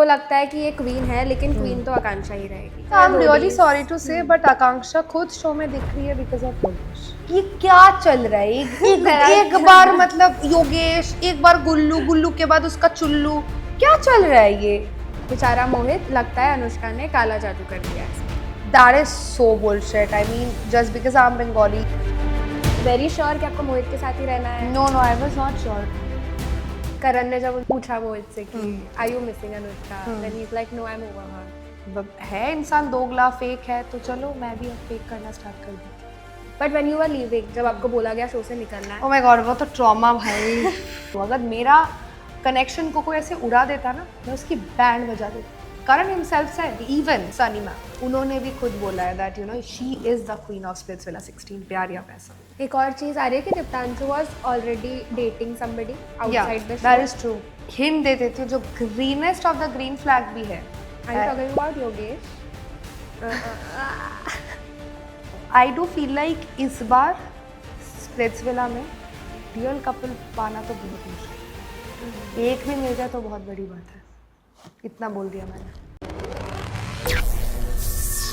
उसको लगता है कि ये क्वीन है, लेकिन क्वीन तो आकांक्षा ही रहेगी। I am really sorry to say but Akanksha खुद शो में दिख रही है बिकॉज ऑफ योगेश। ये क्या चल रहा है? एक बार मतलब योगेश, एक बार गुल्लू, गुल्लू के बाद उसका चुल्लू, क्या चल रहा है ये? बेचारा मोहित, लगता है अनुष्का ने काला जादू कर दिया है। That is so bullshit. I mean, just because I'm Bengali. Very sure कि आपको मोहित के साथ ही रहना है? No, I was not sure. करण ने जब पूछा मोहित से कि are you missing Anushka, then he is like no, I am over her. है इंसान दोगला, फेक है, तो चलो मैं भी अब फेक करना स्टार्ट कर दूँ। But when you were leaving, जब आपको बोला गया शो से निकलना है, Oh my God, वो तो ट्रॉमा भाई। तो अगर मेरा कनेक्शन को कोई ऐसे उड़ा देता ना, मैं उसकी बैंड बजा देती। Karan himself said, even Sunny ma'am, उन्होंने भी खुद बोला है that you know she is the queen of Splitsvilla 16, प्यार या पैसा। एक और चीज आ रही है कि Deeptanshu was already dating somebody outside the show. That is true. Hint दे देती हूँ, जो greenest of the green flag भी है। Are you talking about Yogesh? I do feel like इस बार स्प्लिट्सविला में रियल कपल पाना तो बहुत मुश्किल। एक भी मिल जाए तो बहुत बड़ी बात है। इतना बोल दिया मैंने।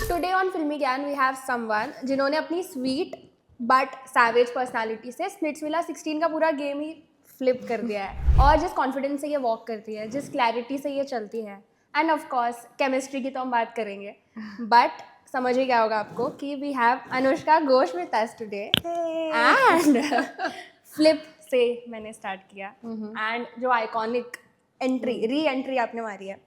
Today on Filmygyan we have someone जिन्होंने अपनी स्वीट बट सैवेज पर्सनालिटी से स्प्लिट्सविला 16 का पूरा गेम ही फ्लिप कर दिया है, और जिस कॉन्फिडेंस से ये वॉक करती है, जिस क्लैरिटी से ये चलती है, एंड ऑफ कोर्स केमिस्ट्री की तो हम बात करेंगे, बट समझ ही क्या होगा आपको कि we have Anushka Ghosh with us today. And flip से मैंने स्टार्ट किया, एंड जो आइकॉनिक री एंट्री आपने मारी है,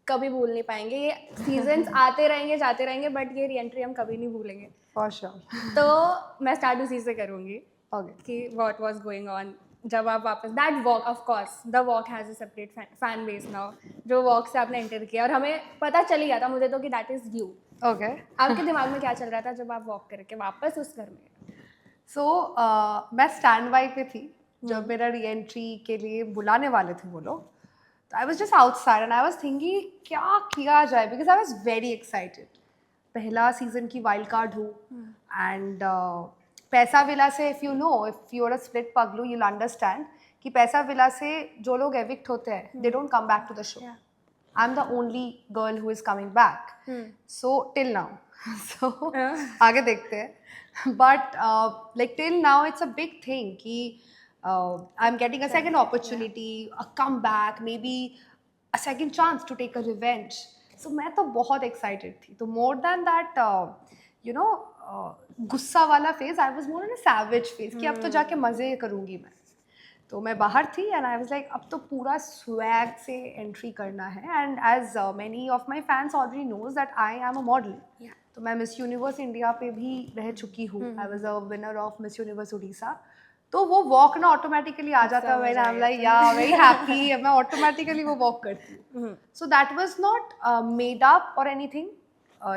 कभी भूल नहीं पाएंगे। ये सीजन्स आते रहेंगे जाते रहेंगे, बट ये री एंट्री हम कभी नहीं भूलेंगे। For sure. तो मैं स्टार्ट उसी से करूँगी ओके। कि व्हाट वाज गोइंग ऑन जब आप वापस that walk, of course the walk has a separate fan base now, जो वॉक से आपने एंटर किया, और हमें पता चल ही गया था मुझे तो कि दैट इज़ यू। ओके। आपके दिमाग में क्या चल रहा था जब आप वॉक करके वापस उस घर में? सो मैं स्टैंड बाई पे थी जब मेरा री एंट्री के लिए बुलाने वाले थे वो लोग। तो I was just outside and I was thinking क्या किया जाए, because I was very excited. पहला सीजन की वाइल्ड कार्ड हूँ, एंड पैसा विला से, if you know, if you are a split पगलू, यूल अंडरस्टैंड कि पैसा विला से जो लोग एविक्ट होते हैं, they don't come back to the show. I am the only girl who is coming back, so till now. सो आगे देखते हैं, but like till now it's a big thing कि I'm getting a second opportunity, a comeback, maybe a second chance to take a revenge. So मैं तो बहुत excited थी। तो more than that, you know, गुस्सा वाला phase, I was more in a savage phase कि अब तो जाके मज़े करूँगी मैं। तो मैं बाहर थी and I was like अब तो पूरा swag से entry करना है, and as many of my fans already knows that I am a model. तो मैं Miss Universe India पे भी रह चुकी हूँ। I was a winner of Miss Universe Odisha. तो वो वॉक ना ऑटोमेटिकली आ जाता है, आई एम लाइक या वेरी हैप्पी, मैं ऑटोमेटिकली वो वॉक करती हूँ। So that was not made up और एनीथिंग।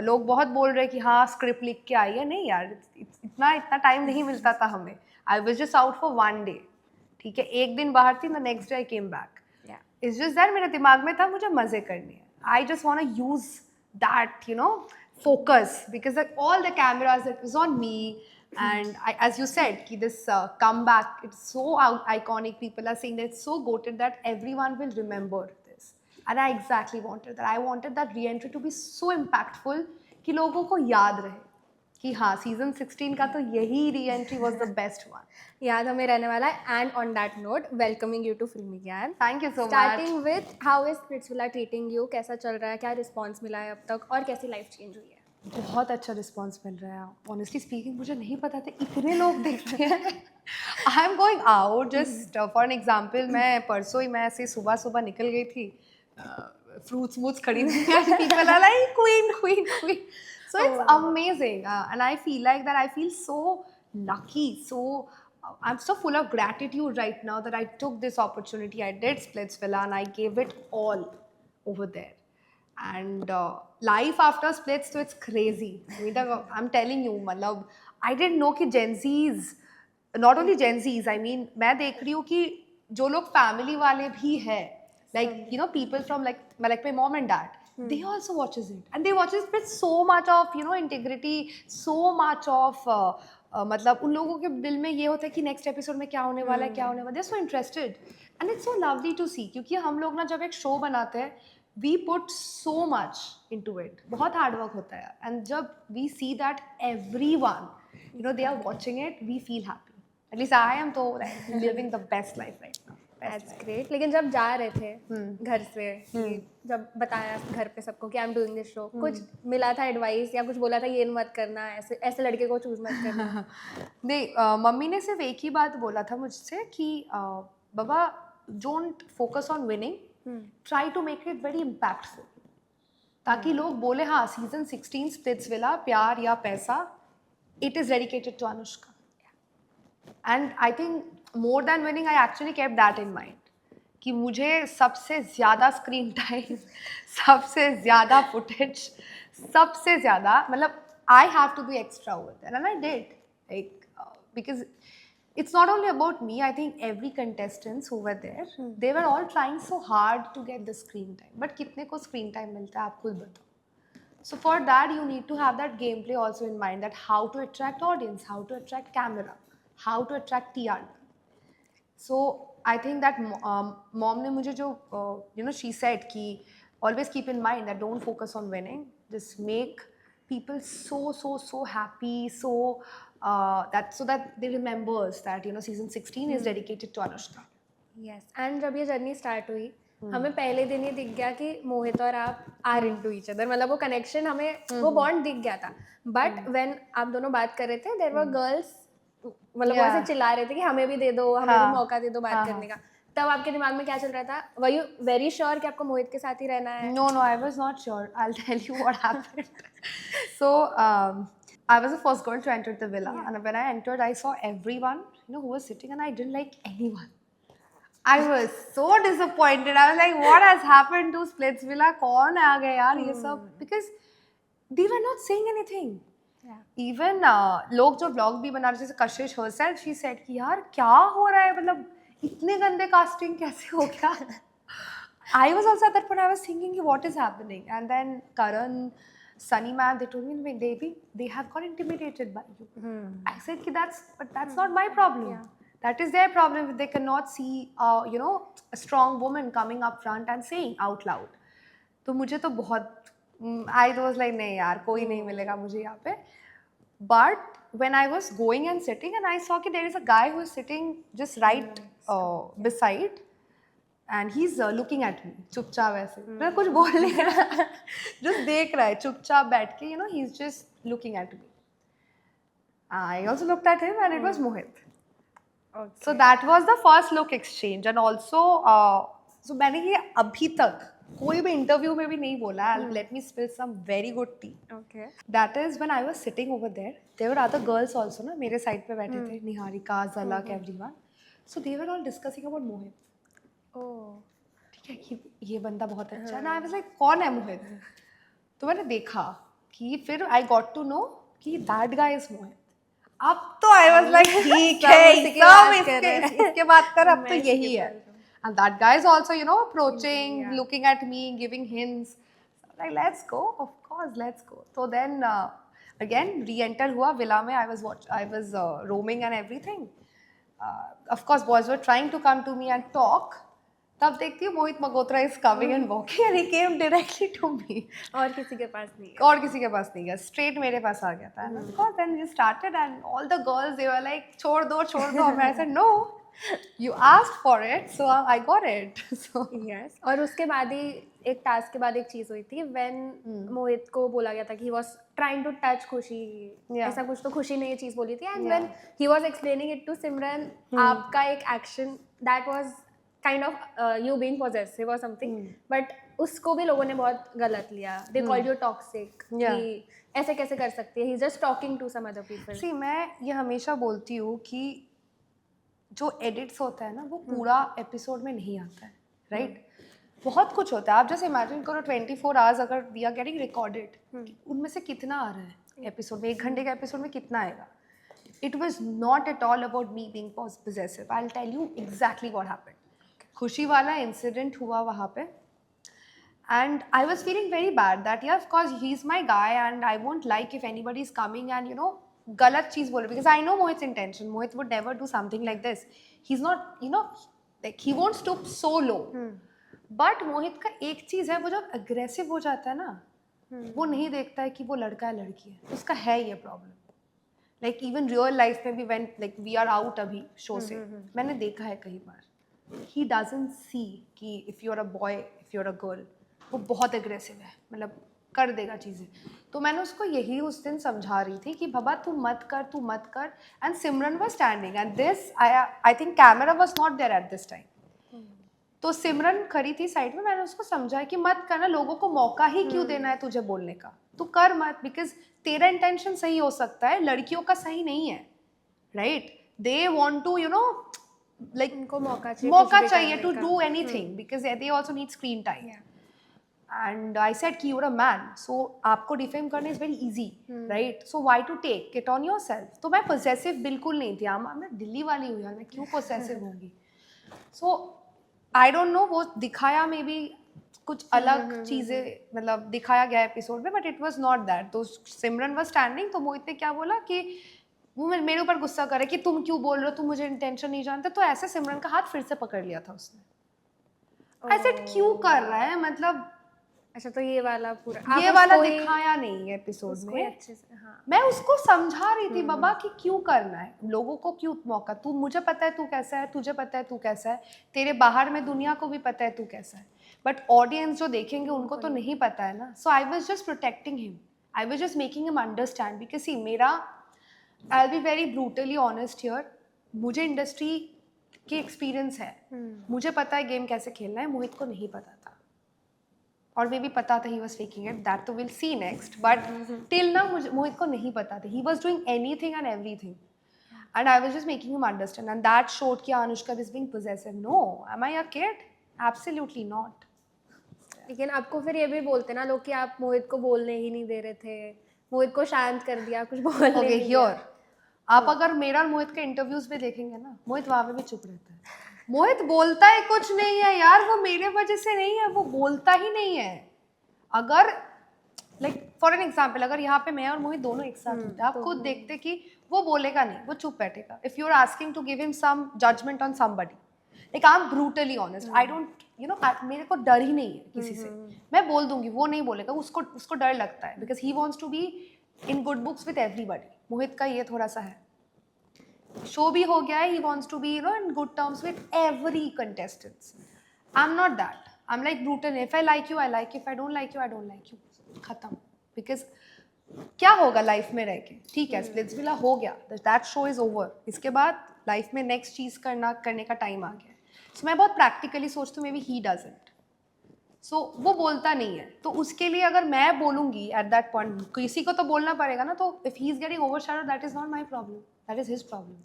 लोग बहुत बोल रहे कि हाँ स्क्रिप्ट लिख के आई है, नहीं यार, इतना टाइम नहीं मिलता था हमें। I was just out for one day, ठीक है, एक दिन बाहर थी, the next day I came back. It's just that मेरे दिमाग में था मुझे मजे करने हैं। I just want to use that, you know, focus, because like all the cameras, it was on me. And as you said, ki this comeback, it's so iconic. People are saying that it's so goated that everyone will remember this. And I exactly wanted that. I wanted that re-entry to be so impactful कि लोगों को याद रहे कि हाँ season 16 का तो यही re-entry was the best one. याद हमें रहने वाला है। And on that note, welcoming you to Filmygyan. Thank you so much. Starting with how is Splitsvilla treating you? कैसा चल रहा है? क्या रिस्पॉन्स मिला है अब तक, और कैसी लाइफ चेंज हुई है? बहुत अच्छा रिस्पॉन्स मिल रहा है। ऑनेस्टली स्पीकिंग मुझे नहीं पता था इतने लोग देखते हैं। I am going out just for an example, मैं परसों ही मैं ऐसे सुबह सुबह निकल गई थी फ्रूट्स वूट्स खरीदने, people are like queen queen queen, so it's amazing and I feel like that, I feel so lucky, so I'm so full of gratitude right now that I took this opportunity. I did Splitsvilla and I gave it all over there. And life after Splits, so it's crazy. I mean, I'm telling you, matlab, I didn't know कि Gen Zs, not only Gen Zs, I mean, मैं देख रही हूँ कि जो लोग family वाले भी हैं, like you know, people from like my mom and dad, they also watches it, and they watches it with so much of, you know, integrity, so much of मतलब उन लोगों के दिल में ये होता है कि नेक्स्ट एपिसोड में क्या होने वाला है, क्या होने वाला है, they are so interested and it's so lovely to see. क्योंकि हम लोग ना जब एक शो बनाते हैं, we put so much into it. बहुत hard work होता है, and जब we see that everyone, they are watching it, we feel happy. At least I am तो living the best life right now. That's great. लेकिन जब जा रहे थे घर से, जब बताया घर पे सबको कि I am doing this show, कुछ मिला था एडवाइस या कुछ बोला था ये मत करना, ऐसे ऐसे लड़के को चूज मत करना? नहीं, मम्मी ने सिर्फ एक ही बात बोला था मुझसे कि बाबा, don't focus on winning, try to make it very impactful, ताकि लोग बोले हाँ सीजन 16 स्प्लिट्सविला प्यार या पैसा, it is dedicated to Anushka. And I think more than winning I actually kept that in mind कि मुझे सबसे ज़्यादा स्क्रीन टाइम, सबसे ज़्यादा फुटेज, सबसे ज़्यादा, मतलब I have to be extra with it, and I did, like because it's not only about me. I think every contestants who were there, they were all trying so hard to get the screen time. But कितने को screen time मिलता है आप खुद बताओ. So for that you need to have that gameplay also in mind, that how to attract audience, how to attract camera, how to attract TRP. So I think that mom ने मुझे जो she said कि always keep in mind that don't focus on winning, just make people so happy, so that they remembers that season 16 is dedicated to Anushka. Yes. And जब ये journey start हुई, हमें पहले दिन ही दिख गया कि मोहित और आप आर इनटू ईच अदर, मतलब वो कनेक्शन, हमें वो बॉन्ड दिख गया था. बट व्हेन आप दोनों बात कर रहे थे, देयर वर गर्ल्स, मतलब वो ऐसे चिल्ला रहे थे कि हमें भी दे दो, हमें भी मौका दे दो बात करने का. तब आपके दिमाग में क्या चल रहा था? वर यू वेरी श्योर कि आपको मोहित के साथ ही रहना है? No, I was not sure. I'll tell you what happened. So I was the first girl to enter the villa, and when I entered, I saw everyone, who was sitting, and I didn't like anyone. I was so disappointed. I was like, what has happened to Splitsvilla? कौन आ गया यार ये सब? Because they were not saying anything. Yeah. Even लोग जो vlog भी बना रहे थे, जैसे कशिश herself, she said कि यार क्या हो रहा है, मतलब इतने गंदे casting कैसे हो गया? I was also at that point, I was thinking what is happening, and then Karan, Sunny man, they told me, baby, they have got intimidated by you. I said कि that's not my problem. Yeah. That is their problem. They cannot see a strong woman coming up front and saying out loud. तो मुझे तो बहुत I was like नहीं यार कोई नहीं मिलेगा मुझे यहाँ पे. But when I was going and sitting, and I saw कि there is a guy who is sitting just right beside, and he's looking at me चुपचाप ऐसे, मैं कुछ बोल नहीं रहा, just देख रहा है चुपचाप बैठ के, he's just looking at me. I also looked at him, and it was Mohit. Okay. So that was the first look exchange, and also so मैंने ये अभी तक कोई भी इंटरव्यू में भी नहीं बोला. Let me spill some very good tea. Okay. That is when I was sitting over there. There were other girls also ना मेरे साइड पे बैठे थे, निहारिका, झलक, everyone. So they were all discussing about Mohit. ठीक है कि ये बंदा बहुत अच्छा है ना. I was like कौन है मोहित? तो मैंने देखा कि फिर I got to know कि that guy is मोहित. अब तो I was like ठीक है, सब इसके बात कर, अब तो यही है. And that guy is also approaching, looking at me, giving hints. Like let's go, of course, let's go. So then again re-enter हुआ villa में. I was roaming and everything. Of course, boys were trying to come to me and talk. तब देखती हूँ मोहित Magotra is coming and walking, and he came directly to me. और किसी के पास नहीं गया, straight मेरे पास आ गया था. And of course then we started, and all the girls, they were like छोड़ दो. And I said no, you asked for it, so I got it. So yes. और उसके बाद ही एक टास्क के बाद एक चीज़ हुई थी, when मोहित को बोला गया था कि he was trying to touch खुशी, ऐसा कुछ तो खुशी ने ये चीज़ बोली थी, and when he was explaining it to सिमरन, आपका एक action that was kind of you being possessive or something, but उसको भी लोगों ने बहुत गलत लिया. They called you toxic. कि ऐसे कैसे कर सकती है? He's just talking to some other people. See, मैं ये हमेशा बोलती हूँ कि जो edits होता है ना, वो पूरा एपिसोड में नहीं आता है, right? बहुत कुछ होता है. आप जैसे इमेजिन करो 24 आवर्स अगर वी आर गेटिंग रिकॉर्डेड, उनमें से कितना आ रहा है एपिसोड में? 1 घंटे का एपिसोड में कितना आएगा? It was not at all about me being possessive. I'll tell you exactly what happened. खुशी वाला इंसिडेंट हुआ वहाँ पे, and I was feeling very bad that yeah, of course he's my guy, and I won't like if anybody is coming and गलत चीज़ बोले, because I know Mohit's intention. Mohit would never do something like this. He's not, like he won't stoop so low. But Mohit का एक चीज़ है, वो जब aggressive हो जाता है ना, वो नहीं देखता है कि वो लड़का है लड़की है, उसका है ये problem. Like even real life में भी when like we are out अभी शो से, मैंने देखा है कई बार, ही डजंट सी कि if you are a boy, if you are a girl, वो बहुत एग्रेसिव है, मतलब कर देगा चीज़ें. तो मैंने उसको यही उस दिन समझा रही थी कि बाबा तू मत कर. And Simran was standing and this I think camera was not there at this time. तो सिमरन खड़ी थी साइड में, मैंने उसको समझाया कि मत करना, लोगों को मौका ही क्यों देना है तुझे बोलने का, तू कर मत, बिकॉज तेरा इंटेंशन सही हो सकता है, लड़कियों का सही नहीं है, right? They want to you know like उनको मौका चाहिए to do anything because they also need screen time. And I said कि यूर अ मैन, सो आपको डिफेम करना is very easy, right? So why to take it on yourself. तो मैं possessive बिल्कुल नहीं थी, मैं दिल्ली वाली हूँ यार, मैं क्यों पोसेसिव होंगी. सो आई डोंट नो, वो दिखाया मे बी कुछ अलग चीज़ें, मतलब दिखाया गया एपिसोड में, but it was not that. तो सिमरन वॉज स्टैंडिंग, तो मोहित ने क्या बोला कि वो मेरे ऊपर गुस्सा करे कि तुम क्यों बोल रहे हो, तुम मुझे इंटेंशन नहीं जानते. तो ऐसे सिमरन का हाथ फिर से पकड़ लिया था उसने. आई सेड क्यों कर रहा है, मतलब अच्छा, तो ये वाला पूरा ये वाला दिखाया नहीं एपिसोड में. अच्छे से, हाँ. मैं उसको समझा रही थी बाबा कि क्यों करना है, लोगों को क्यों मौका. तू, मुझे पता है तू कैसा है, तुझे पता है तू कैसा है, तेरे बाहर में दुनिया को भी पता है तू कैसा है, बट ऑडियंस जो देखेंगे उनको तो नहीं पता है ना. So I was just protecting him, I was just making him understand. Because see मेरा, I will be very brutally honest here, मुझे इंडस्ट्री की एक्सपीरियंस है, मुझे पता है गेम कैसे खेलना है, मोहित को नहीं पता था. और मे भी पता था, he was faking it, that तो will see next, but till ना मुझे मोहित को नहीं पता था. He was doing anything and everything, and I was just making him understand, and that showed कि Anushka is being possessive. No, am I a kid? Absolutely not. लेकिन आपको फिर ये भी बोलते ना लोग कि आप मोहित को बोलने ही नहीं दे रहे थे, मोहित को शांत कर दिया, कुछ बोलने ओके, नहीं दिया. हियर आप अगर मेरा और मोहित के इंटरव्यूज में देखेंगे ना, मोहित वहाँ पे भी चुप रहता है. मोहित बोलता ही कुछ नहीं है यार, वो मेरे वजह से नहीं है, वो बोलता ही नहीं है. अगर लाइक फॉर एन एग्जाम्पल, अगर यहाँ पे मैं और मोहित दोनों एक साथ होते, आप खुद देखते कि वो बोलेगा नहीं, वो चुप बैठेगा. If you are asking to give him some judgement on somebody, like I am brutally honest, I don't you know, मेरे को डर ही नहीं है किसी से. मैं बोल दूंगी, वो नहीं बोलेगा, उसको डर लगता है, because he wants to be in good books with everybody. Mohit का ये थोड़ा सा है, शो भी हो गया है, he wants to be you know in good terms with every contestants. I'm not that. I'm like brutal. If I like you, I like you. If I don't like you, I don't like you. खत्म. Because क्या होगा life में रह के, ठीक है Splitsvilla हो गया, दैट शो इज ओवर. इसके बाद लाइफ में नेक्स्ट चीज़ करने का टाइम आ गया. सो मैं बहुत प्रैक्टिकली सोचती हूँ, मे बी ही डजंट. सो वो बोलता नहीं है, तो उसके लिए अगर मैं बोलूँगी एट दैट पॉइंट, किसी को तो बोलना पड़ेगा ना. तो if he is getting overshadow, that is not my problem, that is his problem.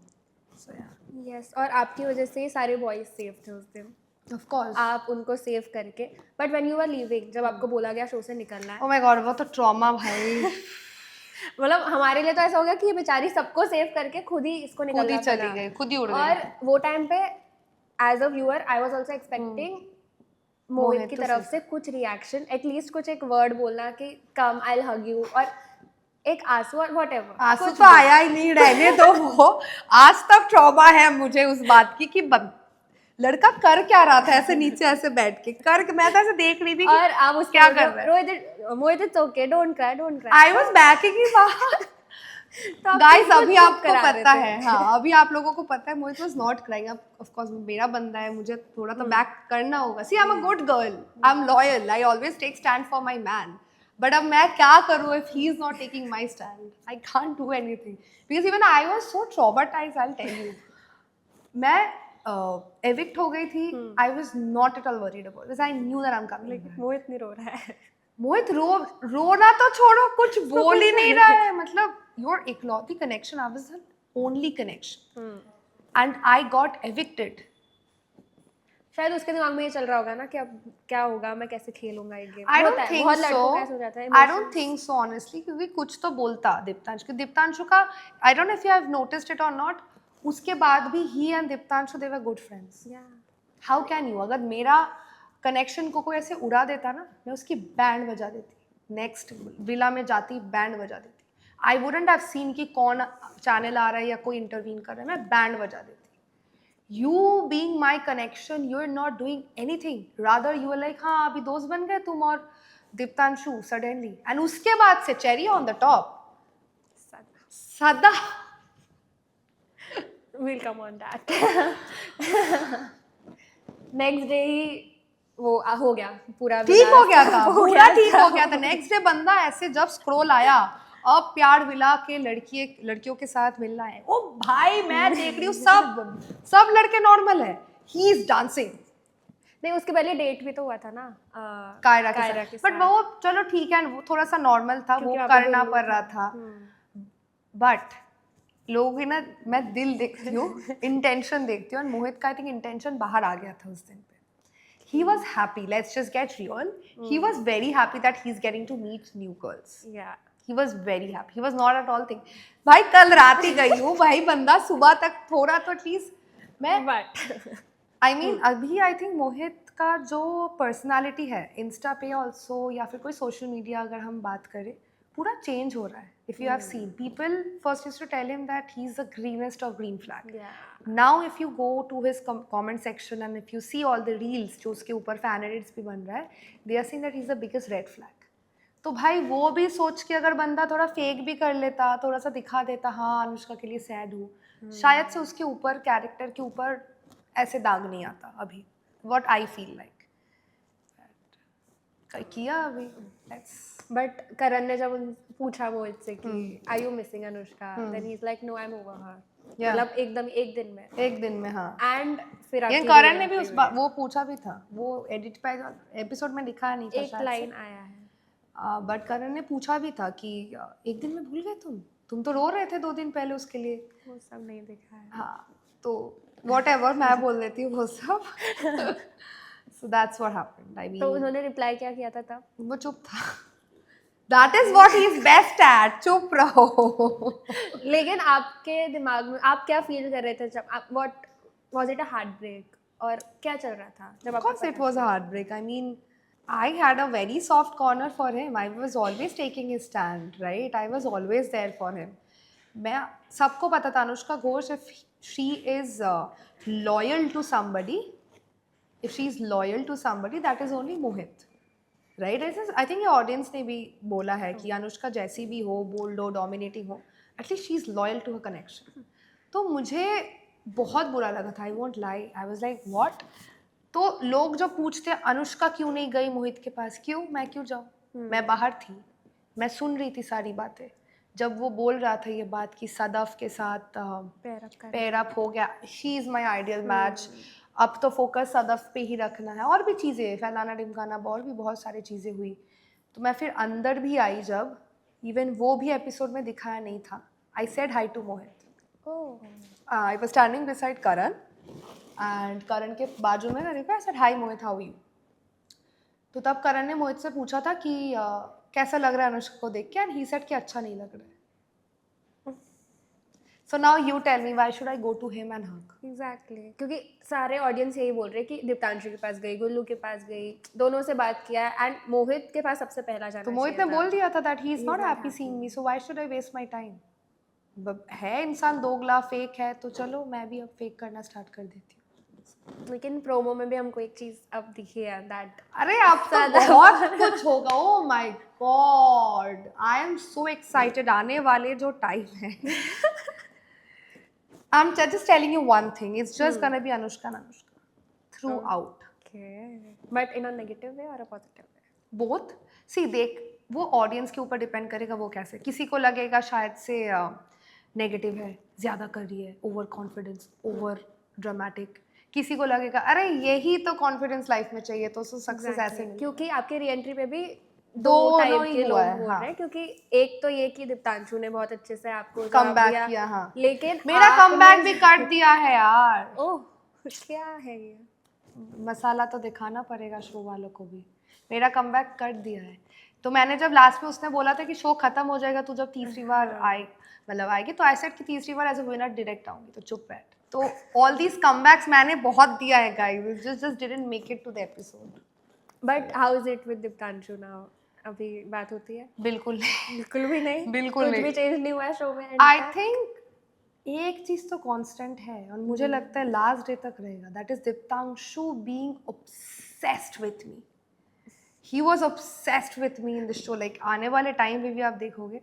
So yeah, yes, और आपकी वजह से सारे बॉयज सेफ थे उस दिन, ऑफ कोर्स. आप उनको सेव करके. But when you were leaving, जब आपको बोला गया शो से निकलना है, ओह माय गॉड, वो तो ट्रॉमा भाई. मतलब हमारे लिए तो ऐसा हो गया कि ये बेचारी सबको सेव करके खुद ही इसको निकलना खुद ही चली पड़ा. गई, खुद ही उड़ गई. और वो टाइम पे as a viewer I was also expecting Mohit की तरफ से कुछ रिएक्शन, एटलीस्ट कुछ एक वर्ड बोलना कि कम आई विल हग यू, और एक आंसू और व्हाटएवर. आंसू तो आया ही नहीं, रहने दो. वो आज तक ट्रॉमा है मुझे उस बात की कि लड़का कर क्या रहा था ऐसे नीचे ऐसे बैठ के, मैं तो ऐसे देख रही थी कि और आप उसके क्या कर रहा है. Rohit, Mohit it's okay, don't cry. I was backing him. Guys अभी आपको पता है, हाँ अभी आप लोगों को पता है, मोहित वाज नॉट क्राइंग. अब ऑफ कोर्स मेरा बंदा है, मुझे थोड़ा तो बैक करना होगा. See I am a good girl, I am loyal, I always take stand for my man. But अब मैं क्या करूँ if he is not taking my stand, I can't do anything. Because even I was so traumatized, I will tell you. मैं evict हो गई थी, I was not at all worried about this, I knew that I am coming. Mohit नहीं रो रहा है. मोहित रोना तो छोड़ो, कुछ बोल ही नहीं रहा है. मतलब योर इकलौती connection, I was the only connection, and I got evicted. शायद उसके दिमाग में ये चल रहा होगा ना कि अब क्या होगा, मैं कैसे खेलूंगा ये game. I don't think so, I don't think so honestly, क्योंकि कुछ तो बोलता दीप्तांशु का. I don't know if you have noticed it or not, उसके बाद भी he and Deeptanshu they were good friends. How can you, अगर मेरा कनेक्शन को कोई ऐसे उड़ा देता ना, मैं उसकी बैंड बजा देती, नेक्स्ट विला में जाती बैंड बजा देती. आई वुडंट हैव सीन कि कौन चैनल आ रहा है या कोई इंटरवीन कर रहा है, मैं बैंड बजा देती. You being my connection, you're not doing anything. Rather, you were like, हाँ अभी दोस्त बन गए तुम और दीप्तांशु suddenly. And उसके बाद से cherry on the top. सदा. We'll come on that. Next day ही वो हो गया पूरा ठीक हो गया था, हो पूरा गया ठीक था। हो गया था. नेक्स्ट डे बंदा ऐसे जब स्क्रॉल आया, अब प्यार विला के लड़कियों के साथ मिलना है. ओ भाई मैं देख रही हूँ सब लड़के नॉर्मल है. He is dancing. नहीं उसके पहले डेट भी तो हुआ था ना कायरा के के साथ। बट वो चलो ठीक है, वो थोड़ा सा नॉर्मल था, वो क्योंकि वहाँ पे करना गुल्लू पड़ रहा था। था. बट लोग ही ना, मैं दिल देखती हूँ, इंटेंशन देखती हूँ. और मोहित का आई थिंक इंटेंशन बाहर आ गया था उस दिन पे. He was happy. Let's just get real. He was very happy that he's getting to meet new girls. Yeah. He was very happy. He was not at all thinking. भाई कल रात ही गई हूँ, भाई बंदा सुबह तक थोड़ा तो एटलीस्ट मैं. But I mean अभी आई थिंक मोहित का जो पर्सनालिटी है इंस्टा पे ऑल्सो या फिर कोई सोशल मीडिया अगर हम बात करें, पूरा चेंज हो रहा है. If you have seen people first used to tell him that he is the greenest of green flag. Now if you go to his comment section and if you see all the reels जो उसके ऊपर fan edits भी बन रहा है, they are saying that he's the biggest red flag. तो भाई वो भी सोच के अगर बंदा थोड़ा फेक भी कर लेता, थोड़ा सा दिखा देता, हाँ अनुष्का के लिए सैड हूँ, शायद से उसके ऊपर कैरेक्टर के ऊपर ऐसे दाग नहीं आता अभी. What I feel like. किया अभी. बट करण ने जब पूछा मोहित से कि are you missing Anushka, then he is like no I am over her. मतलब एकदम एक दिन में हाँ. एंड फिर ये करण ने भी वो पूछा भी था, वो एडिट पे एपिसोड में दिखा नहीं था, एक लाइन आया है. बट करण ने पूछा भी था कि एक दिन में भूल गए तुम तो रो रहे थे 2 दिन पहले उसके लिए. वो सब नहीं दिखा है. हाँ तो व्हाटएवर मैं बोल देती हूँ वो सब. So that's what happened. I mean तो उन्होंने रिप्लाई क्या किया था तब? वो चुप था. That is what he is best at. चुप रहो. लेकिन आपके दिमाग में आप क्या फील कर रहे थे जब आप what was it a heartbreak और क्या चल रहा था जब Of course it was a heartbreak. I mean, I had a very soft corner for him. I was always taking his stand, right? I was always there for him. मैं सबको पता था Anushka Ghosh, if she is loyal to somebody, if she is loyal to somebody, that is only Mohit. Right. I think ये audience ने भी बोला है कि अनुष्का जैसी भी हो, बोल्ड हो, डोमिनेटिंग हो, at least she is loyal to her connection. तो मुझे बहुत बुरा लगा था. I won't lie. I was like what. तो लोग जो पूछते हैं अनुष्का क्यों नहीं गई मोहित के पास, मैं क्यों जाऊँ. मैं बाहर थी, मैं सुन रही थी सारी बातें. जब वो बोल रहा था ये बात कि सदफ के साथ पेयर अप हो गया, she is my ideal match, अब तो फोकस सदफ पे ही रखना है. और भी चीज़ें फैलाना ढिमकाना, और भी बहुत सारी चीज़ें हुई. तो मैं फिर अंदर भी आई जब इवन वो भी एपिसोड में दिखाया नहीं था. I said hi to Mohit. I was standing beside Karan and Karan के बाजू में I said hi Mohit, how you. तो तब करण ने मोहित से पूछा था कि कैसा लग रहा है अनुष्का को देख के, एंड ही सेड कि अच्छा नहीं लग रहा है. So now you tell me, why should I go to him and hug? Exactly. क्योंकि सारे ऑडियंस यही बोल रहे हैं कि दीप्तांशु के पास गई, गुल्लू के पास गई, दोनों से बात किया एंड मोहित के पास सबसे पहला जाना. तो मोहित ने बोल दिया था that he is not happy seeing me, so why should I waste my time? है इंसान दोगला, फेक है, तो चलो मैं भी अब फेक करना स्टार्ट कर देती हूँ. लेकिन प्रोमो में भी हमको एक चीज अब दिखी है दैट अरे अब तो बहुत कुछ होगा. Oh my God, I am so excited. आने वाले जो टाइम है, I'm just telling you one thing. It's just gonna be Anushka and Anushka throughout. Okay. But in a negative way or a positive way? Both. See, देख वो audience के ऊपर depend करेगा वो कैसे. किसी को लगेगा शायद से नेगेटिव है, ज़्यादा कर रही है, ओवर कॉन्फिडेंस, ओवर ड्रामेटिक. किसी को लगेगा अरे यही तो कॉन्फिडेंस लाइफ में चाहिए, तो सक्सेस ऐसे नहीं. क्योंकि आपके रीएंट्री पे भी दो टाइप के लोग बोल रहे हैं. क्योंकि एक तो ये कि दीप्तांशु ने बहुत अच्छे से आपको कमबैक किया. हाँ, लेकिन मेरा कमबैक भी कर दिया है यार. ओह क्या है ये, मसाला तो दिखाना पड़ेगा शो वालों को भी. मेरा कमबैक कर दिया है. तो मैंने जब लास्ट में उसने बोला था कि शो खत्म हो जाएगा तू जब तीसरी बार आएगी, तो आई सेड कि तीसरी बार एज अ विनर डायरेक्ट आऊंगी, तो चुप बैठ. तो ऑल दीज कमबैक्स मैंने बहुत दिया है guys, just didn't make it to the episode. But how is it with Diptanshu now? अभी बात होती है? बिल्कुल नहीं. बिल्कुल भी नहीं. बिल्कुल कुछ नहीं. भी चेंज नहीं हुआ है शो में? आई थिंक एक चीज तो कांस्टेंट है और मुझे लगता है लास्ट डे तक रहेगा, that is Diptanshu being obsessed with me. He was obsessed with me in the show. Like आने वाले टाइम पे भी आप देखोगे,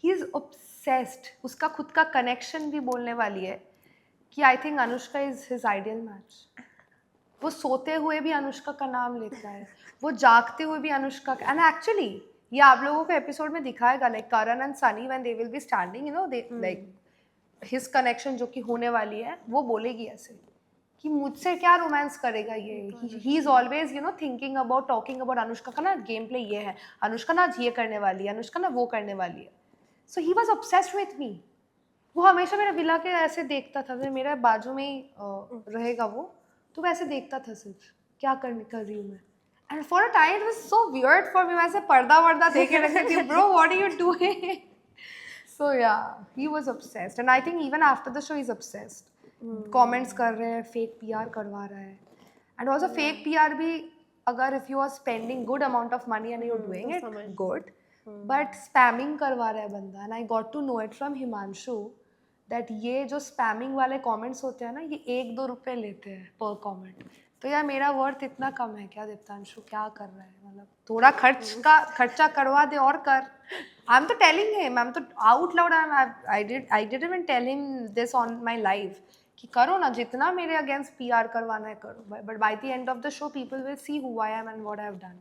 he is obsessed. उसका खुद का कनेक्शन भी बोलने वाली है कि I think Anushka is his ideal match. वो सोते हुए भी अनुष्का का नाम लेता है, वो जागते हुए भी अनुष्का का. एंड एक्चुअली ये आप लोगों को एपिसोड में दिखाएगा, like Karan and Sunny when they will be standing, you know, they like his connection जो कि होने वाली है, वो बोलेगी ऐसे कि मुझसे क्या रोमांस करेगा ये. He is always, you know, thinking about, talking about Anushka का ना गेम प्ले ये है, अनुष्का ना आज ये करने वाली है, अनुष्का ना वो करने वाली है. So he was obsessed with me. वो हमेशा मेरा बिला के ऐसे देखता था, मेरे बाजू में ही रहेगा वो, तो वैसे देखता था सिर्फ क्या कर रही हूँ मैं. And for a time it was so weird for me. वैसे पर्दा वर्दा देखे रहती थी, bro what are you doing. So yeah he was obsessed and I think even after the show he is obsessed. Comments कर रहे हैं, fake PR करवा रहा है. एंड ऑल्सो फेक पीआर भी, अगर if you are spending good amount of money and you are doing it good, but spamming करवा रहा है बंदा. And I got to know it from Himanshu that ये जो स्पैमिंग वाले कमेंट्स होते हैं ना, ये 1-2 रुपए लेते हैं पर कमेंट. तो यार मेरा वर्थ इतना कम है क्या दीप्तांशु, क्या कर रहा है. मतलब थोड़ा खर्चा करवा दे और कर. आई एम तो टेलिंग हिम, आई एम तो out loud, I did even tell him this on my live कि करो ना, जितना मेरे अगेंस्ट पीआर करवाना है करो, but by the end of the show people will see who I am and what I have done.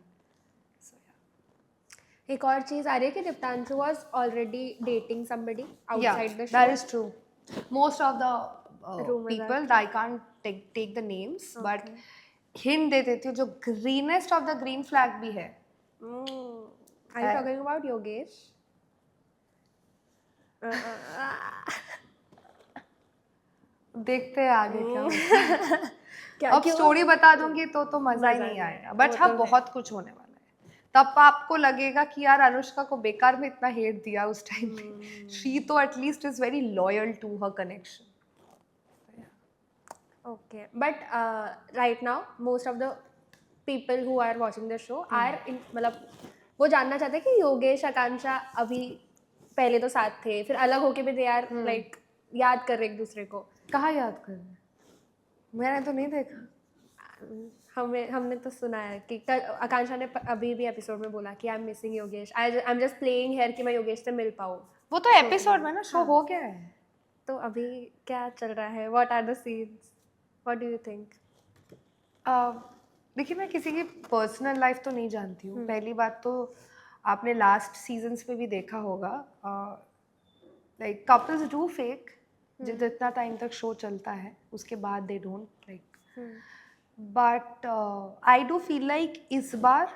एक और चीज आ रही है कि Deeptanshu was already dating somebody outside the show. That is true. Most of the Rumors people, I can't take the names, but hint दे देती हूँ, जो greenest of the green flag भी है. Are you talking about Yogesh? देखते हैं आगे क्या होता है. क्या अब स्टोरी बता दूंगी तो मजा ही नहीं आएगा. बट हाँ, बहुत कुछ होने वाला है. तब आपको लगेगा कि यार अनुष्का को बेकार में इतना हेट दिया उस टाइम पे. शी तो at least is very loyal to her connection. Okay, but right now most of the people who are watching the show are मतलब वो जानना चाहते हैं कि योगेश आकांक्षा अभी पहले तो साथ थे, फिर अलग होके भी दे आर लाइक याद कर रहे एक दूसरे को. कहाँ याद कर रहे हैं? मैंने तो नहीं देखा. हमने तो सुना है कि आकांक्षा ने अभी भी एपिसोड में बोला कि I am missing Yogesh, I am just playing here कि मैं योगेश से मिल पाऊँ. वो तो एपिसोड में ना, शो हो गया है. तो अभी क्या चल रहा है, what are the scenes, what do you think? देखिए, मैं किसी की पर्सनल लाइफ तो नहीं जानती हूँ. पहली बात तो आपने लास्ट सीजन्स पे भी देखा होगा, लाइक कपल्स डू फेक जितना टाइम तक शो चलता है, उसके बाद they don't like. But I do feel like इस बार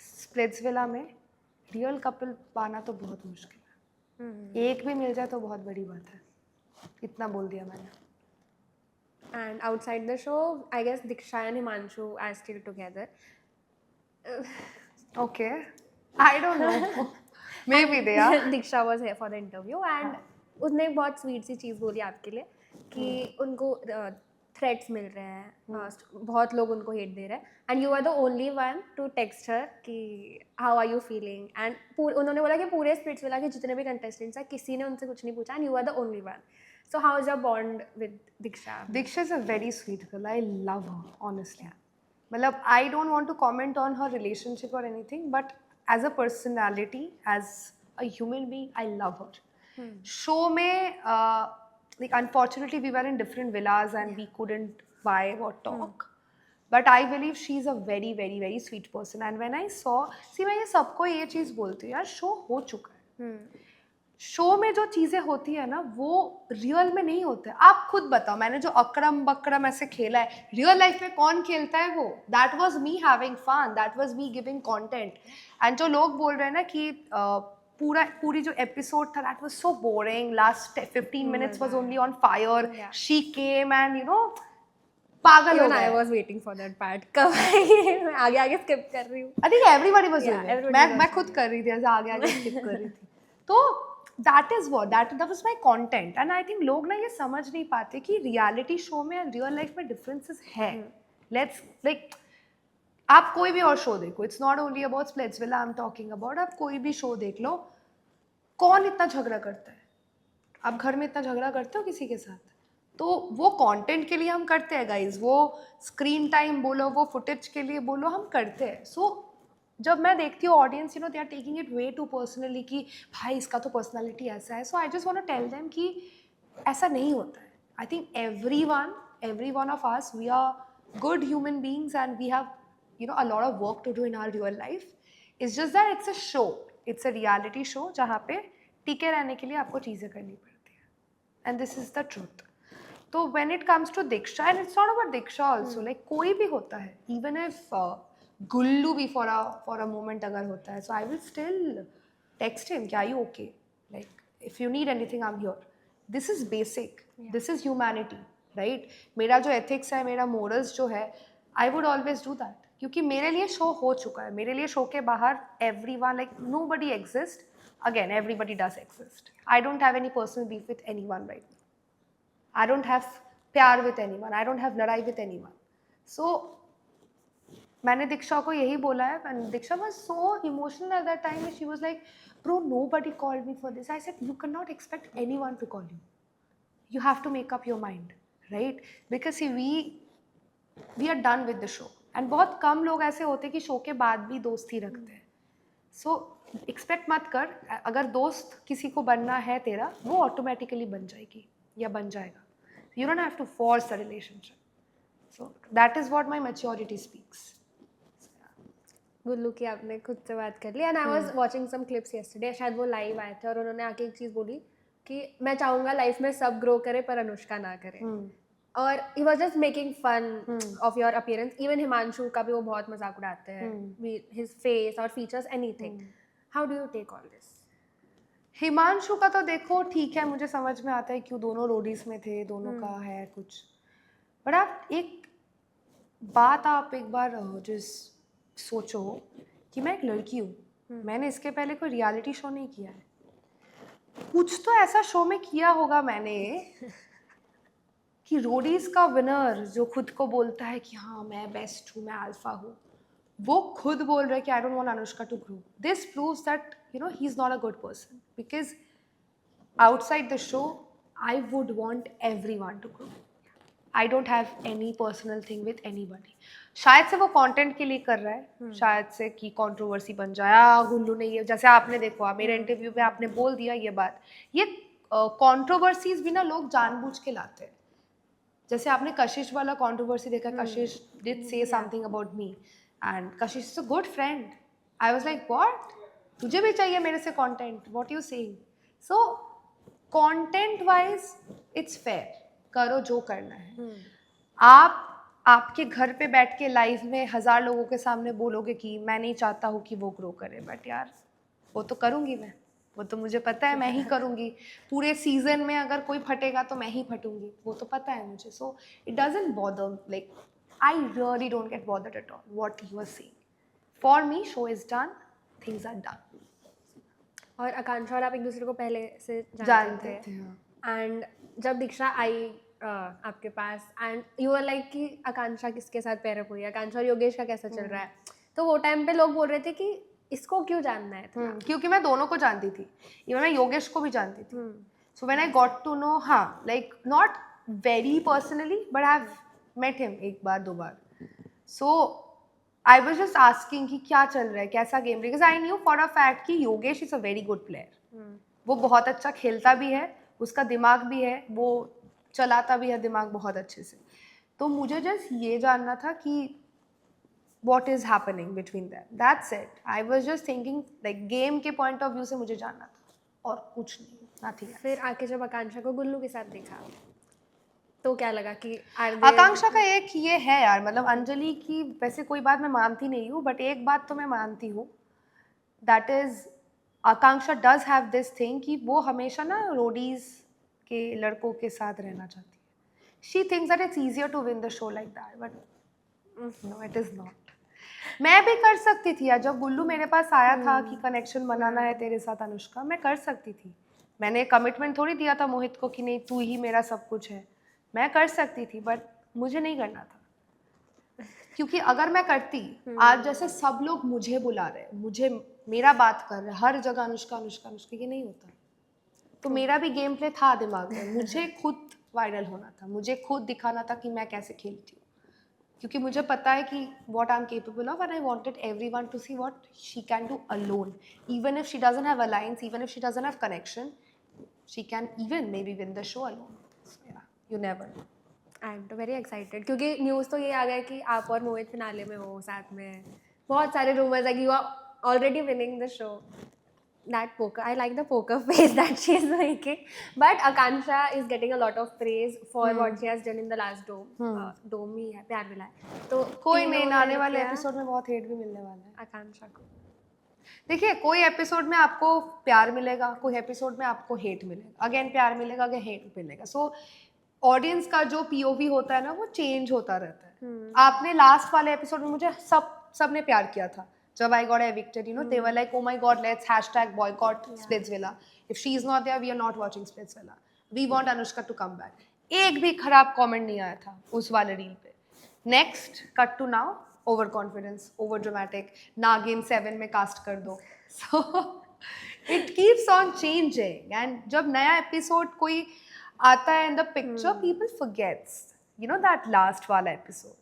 स्प्लिट्सविला में रियल कपल पाना तो बहुत मुश्किल है. एक भी मिल जाए तो बहुत बड़ी बात है. इतना बोल दिया मैंने. And outside the show, I guess Diksha and Himanshu are still together. Okay, I don't know. Maybe they are. Diksha was here for the interview and उसने एक बहुत स्वीट सी चीज़ बोली आपके लिए कि उनको थ्रेट्स मिल रहे हैं, बहुत लोग उनको हेट दे रहे हैं, and you are the only one to text her कि how are you feeling. And उन्होंने बोला कि पूरे स्प्लिट्सविला के जितने भी कंटेस्टेंट्स हैं किसी ने उनसे कुछ नहीं पूछा, and you are the only one. So how is your bond with Diksha? Diksha is a very sweet girl. I love her, honestly. मतलब I don't want to comment on her relationship or anything, but as a personality, as a human being, I love her. Show में like unfortunately we were in different villas and we couldn't vibe or talk. But I believe she's a very very very sweet person. And when I saw, see, मैं ये सबको ये चीज़ बोलती हूँ यार, show हो चुका है. शो में जो चीज़ें होती है ना, वो रियल में नहीं होते. आप खुद बताओ, मैंने जो अकड़म बकड़म ऐसे खेला है, रियल लाइफ में कौन खेलता है वो? That was me having fun, that was me giving content. And जो लोग बोल रहे हैं ना कि पूरी जो एपिसोड था, that was so boring, last 15 minutes was only on fire, she came and you know, पागल हो गए. I was waiting for that part. कब आएगी? मैं आगे स्किप कर रही हूँ. I think everybody was doing it. मैं खुद कर रही थी, ऐसा आगे स्किप कर रही थी. तो that was my content. And I think लोग ना ये समझ नहीं पाते कि रियलिटी शो में और रियल लाइफ में डिफरेंसेस है. लेट्स लाइक, आप कोई भी और शो देखो, it's not only about Splitsvilla I am talking about. आप कोई भी शो देख लो, कौन इतना झगड़ा करता है? आप घर में इतना झगड़ा करते हो किसी के साथ? तो वो कंटेंट के लिए हम करते हैं गाइज, वो स्क्रीन टाइम बोलो, वो फुटेज के लिए बोलो, हम करते हैं. सो जब मैं देखती हूँ audience, you know, they are taking it way too personally कि भाई इसका तो पर्सनालिटी ऐसा है. So I just want to tell them कि ऐसा नहीं होता है. I think every one of us, we are good human beings and we have, you know, a lot of work to do in our real life. It's just that it's a show, it's a reality show जहाँ पे टिके रहने के लिए आपको चीज़ें करनी पड़ती है. And this is the truth. तो when it comes to Diksha, and it's not about Diksha also, like कोई भी होता है, even if Gullu भी for a moment अगर होता है, so I will still text him कि are you okay? Like if you need anything, I'm here. This is basic. This is humanity, right? मेरा जो ethics है, मेरा morals जो है, I would always do that. क्योंकि मेरे लिए शो हो चुका है. मेरे लिए शो के बाहर everyone, like nobody exists. Again, everybody does exist. I don't have any personal beef with anyone right now. I don't have प्यार with anyone. I don't have लड़ाई with anyone. So मैंने दीक्षा को यही बोला है. And Diksha was so emotional at that time. She was like, bro, nobody called me for this. I said, you cannot expect anyone to call you. You have to make up your mind, right? Because see, we are done with the show. And बहुत कम लोग ऐसे होते हैं कि show के बाद भी दोस्ती रखते हैं. So एक्सपेक्ट मत कर, अगर दोस्त किसी को बनना है तेरा, वो ऑटोमेटिकली बन जाएगी या बन जाएगा. You don't have to force a relationship. So that is what my maturity speaks. गुल्लू की आपने खुद से बात कर ली. And I was watching some clips yesterday, शायद वो लाइव आए थे और उन्होंने आके एक चीज़ बोली कि मैं चाहूँगा लाइफ में सब ग्रो करे पर अनुष्का ना करे. और he was just making fun of your appearance. Even Himanshu का भी वो बहुत मजाक उड़ाते हैं, हिज फेस और features, anything. How do you take all this? Himanshu का तो देखो ठीक है, मुझे समझ में आता है क्यों दोनों रोडीज में थे, दोनों का है कुछ. बट आप एक बार जिस सोचो कि मैं एक लड़की हूँ, मैंने इसके पहले कोई रियलिटी शो नहीं किया है. कुछ तो ऐसा शो में किया होगा मैंने कि रोडीज का विनर जो खुद को बोलता है कि हाँ मैं बेस्ट हूँ, मैं अल्फा हूँ, वो खुद बोल रहा है कि I don't want Anushka to grow. This proves that you know he is not a good person. Because outside the show I would want everyone to grow. I don't have any personal thing with anybody. शायद से वो content के लिए कर रहा है, शायद से कि कंट्रोवर्सी बन जाए. गुल्लू ने ये, जैसे आपने देखो मेरे इंटरव्यू में आपने बोल दिया ये बात, ये कंट्रोवर्सीज भी ना लोग जानबूझ के लाते हैं. जैसे आपने कशिश वाला कंट्रोवर्सी देखा, Kashish did say something about me and Kashish is a good friend. I was like what, तुझे भी चाहिए मेरे से content, what you saying? So content wise it's fair, करो जो करना है. आपके घर पे बैठ के लाइव में 1000 लोगों के सामने बोलोगे कि मैं नहीं चाहता हूँ कि वो ग्रो करे, बट यार वो तो करूँगी मैं, वो तो मुझे पता है मैं ही करूँगी. पूरे सीजन में अगर कोई फटेगा तो मैं ही फटूंगी, वो तो पता है मुझे. So it doesn't bother, like I really don't get bothered at all what he was saying. For me show is done, things are done. और आकांक्षा और आप एक दूसरे को पहले से जानते थे. एंड जब दीक्षा आई आपके पास एंड यू आर लाइक कि आकांक्षा किसके साथ पैरअप हुई है, आकांक्षा और योगेश का कैसा चल रहा है, तो वो टाइम पे लोग बोल रहे थे कि इसको क्यों जानना है. क्योंकि मैं दोनों को जानती थी, इवन मैं योगेश को भी जानती थी. So when I got to know, हाँ like not very personally but I have met him एक बार दो बार. सो आई वाज जस्ट आस्किंग कि क्या चल रहा है, कैसा game, because I knew for a fact कि Yogesh is a very good player. वो बहुत अच्छा खेलता भी है, उसका दिमाग भी है, वो चलाता भी है दिमाग बहुत अच्छे से. तो मुझे जस्ट ये जानना था कि what is happening between them. That's it. I was just thinking like game के point of view से मुझे जानना था और कुछ नहीं, nothing else. फिर आके जब आकांक्षा को गुल्लू के साथ देखा तो क्या लगा कि आकांक्षा का एक ये है यार, मतलब अंजलि की वैसे कोई बात मैं मानती नहीं हूँ, बट एक बात तो मैं मानती हूँ, that is Akanksha does have this thing कि वो हमेशा ना रोडीज के लड़कों के साथ रहना चाहती है. She thinks that it's easier to win the show like that, but no, it is not. मैं भी कर सकती थी यार, जब गुल्लू मेरे पास आया था कि कनेक्शन बनाना है तेरे साथ अनुष्का, मैं कर सकती थी. मैंने कमिटमेंट थोड़ी दिया था मोहित को कि नहीं तू ही मेरा सब कुछ है. मैं कर सकती थी बट मुझे नहीं करना था. क्योंकि अगर मैं करती, आज जैसे सब लोग मुझे बुला रहे, मुझे मेरा बात कर रहे हर जगह अनुष्का अनुष्का अनुष्का, ये नहीं होता. तो मेरा भी गेम प्ले था दिमाग में, मुझे खुद वायरल होना था, मुझे खुद दिखाना था कि मैं कैसे खेलती हूँ, क्योंकि मुझे पता है कि what I'm capable of, and I wanted everyone to see what she can do alone. Even if she doesn't have alliance, even if she doesn't have connection, she can even maybe win the show alone. So yeah, you never know. I am very excited क्योंकि news तो ये आ गया कि आप और मोहित finale में हो साथ में. बहुत सारे रूमर्स है कि you are already winning the show. That poker, I like the poker face that she is making. But Akansha is getting a lot of praise for what she has done in the last dome. Dome ही है, प्यार मिला है. तो कोई तीनों नहीं, आने वाले लड़कियां एपिसोड में बहुत हेट भी मिलने वाला है. आकांक्षा को. देखिए, कोई एपिसोड में आपको प्यार मिलेगा, कोई एपिसोड में आपको हेट मिलेगा, अगेन प्यार मिलेगा, अगेन हेट मिलेगा. सो ऑडियंस का जो पीओवी होता है ना, वो चेंज होता रहता है. आपने लास्ट वाले एपिसोड में मुझे सबने प्यार किया था. जब I got evicted, you know, they were like, oh my God, let's hashtag boycott Splitsvilla. If she is not there, we are not watching Splitsvilla. We want Anuska to come back. एक भी खराब comment नहीं आया था उस वाले reel पे. Next cut to now, over confidence, over dramatic, Naagin 7 में कास्ट कर दो. So it keeps on changing, and जब नया एपिसोड कोई आता है in the picture, people forgets, you know, that last वाला episode.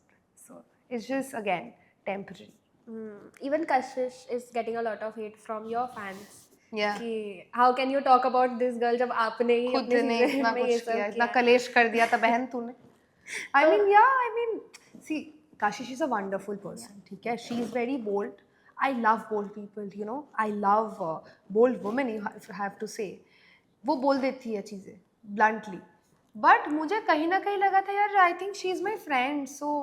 So it's just again temporary. Even Kashish is getting a lot of hate from your fans. Yeah. कि how can you talk about this girl जब आपने ही खुद अपने ने season इतना में ये कुछ सब किया, इतना किया. कलेश कर दिया था बहन तूने. I mean, yeah, I mean, see, Kashish is a wonderful person. ठीक है, she is very bold. I love bold people, you know. I love bold women, if I have to say. वो बोल देती है चीज़ें bluntly. But मुझे कहीं ना कहीं लगा था यार, I think she is my friend. So